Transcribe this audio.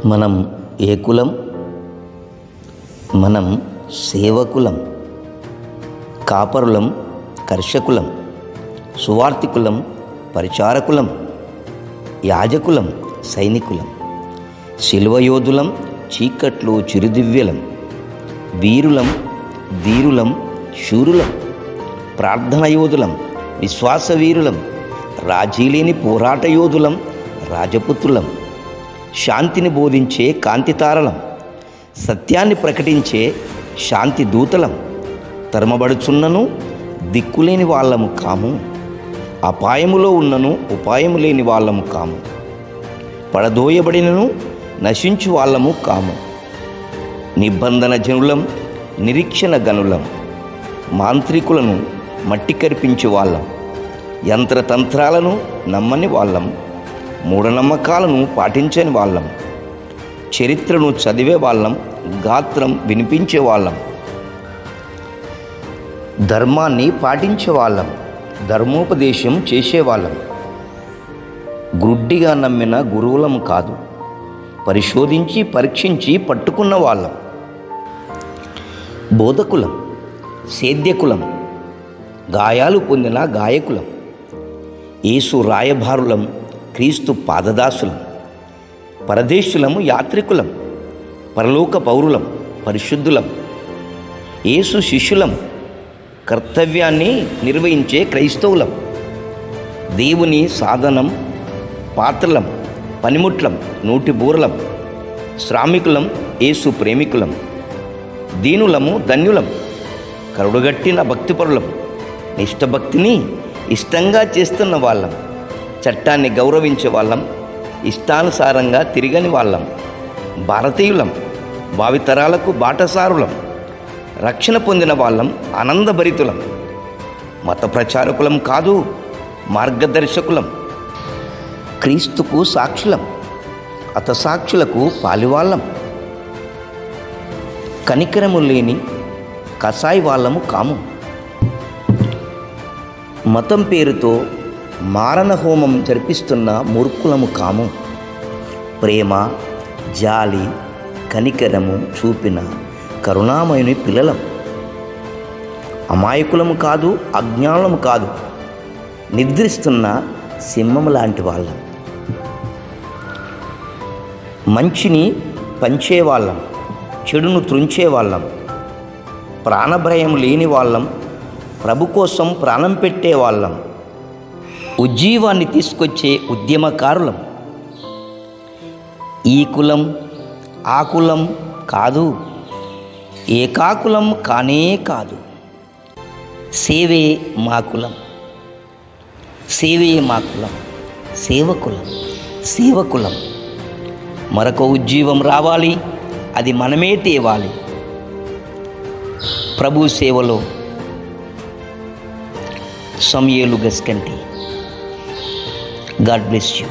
మనం ఏ కులం? మనం సేవకులం, కాపరులం, కర్షకులం, సువార్తికులం, పరిచారకులం, యాజకులం, సైనికులం, శిల్వయోధులం, చీకట్లు చిరుదివ్యలం, వీరులం, ధీరులం, శూరులం, ప్రార్థన యోధులం, విశ్వాస వీరులం, రాజీలేని పోరాట యోధులం, రాజపుత్రులం, శాంతిని బోధించే కాంతితారలం, సత్యాన్ని ప్రకటించే శాంతి దూతలం, తరమబడుచున్నను దిక్కులేని వాళ్ళము కాము, అపాయములో ఉన్నను ఉపాయము లేని వాళ్ళము కాము, పడదోయబడినను నశించు వాళ్ళము కాము, నిబంధన జనులం, నిరీక్షణ గనులం, మాంత్రికులను మట్టి కరిపించే వాళ్ళం, యంత్రతంత్రాలను నమ్మని వాళ్ళం, మూఢనమ్మకాలను పాటించని వాళ్ళం, చరిత్రను చదివే వాళ్ళం, గాత్రం వినిపించే వాళ్ళం, ధర్మాన్ని పాటించే వాళ్ళం, ధర్మోపదేశం చేసేవాళ్ళం, గుడ్డిగా నమ్మిన గురువులం కాదు, పరిశోధించి పరీక్షించి పట్టుకున్న వాళ్ళం, బోధకులం, సేద్యకులం, గాయాలు పొందిన గాయకులం, యేసు రాయభారులం, క్రీస్తు పాదదాసులం, పరదేశులము, యాత్రికులం, పరలోక పౌరులం, పరిశుద్ధులం, యేసు శిష్యులం, కర్తవ్యాన్ని నిర్వహించే క్రైస్తవులం, దేవుని సాధనం, పాత్రలం, పనిముట్లం, నూటి బూరలం, శ్రామికులం, యేసు ప్రేమికులం, దీనులము, ధన్యులం, కరుడుగట్టిన భక్తిపరులం, నిష్టభక్తిని ఇష్టంగా చేస్తున్న వాళ్ళం, చట్టాన్ని గౌరవించే వాళ్ళం, ఇష్టానుసారంగా తిరగని వాళ్ళం, భారతీయులం, భావితరాలకు బాటసారులం, రక్షణ పొందిన వాళ్ళం, ఆనందభరితులం, మత ప్రచారకులం కాదు, మార్గదర్శకులం, క్రీస్తుకు సాక్షులం, హతసాక్షులకు పాలివాళ్ళం, కనికరము లేని కసాయి వాళ్ళము కాము, మతం పేరుతో మారణ హోమం జరిపిస్తున్న మూర్ఖులము కాము, ప్రేమ, జాలి, కనికరము చూపిన కరుణామయుని పిల్లలం, అమాయకులము కాదు, అజ్ఞానులము కాదు, నిద్రిస్తున్న సింహం లాంటి వాళ్ళం, మంచిని పంచేవాళ్ళం, చెడును త్రుంచేవాళ్ళం, ప్రాణభయం లేని వాళ్ళం, ప్రభు కోసం ప్రాణం పెట్టేవాళ్ళం, ఉజ్జీవాన్ని తీసుకొచ్చే ఉద్యమకారులం, ఈ కులం ఆ కులం కాదు, ఏకాకులం కానే కాదు, సేవే మా కులం, సేవే మా కులం, సేవకులం, సేవకులం, మరొక ఉజ్జీవం రావాలి, అది మనమే తేవాలి. ప్రభు సేవలో సమయలు గస్కంటి. God bless you.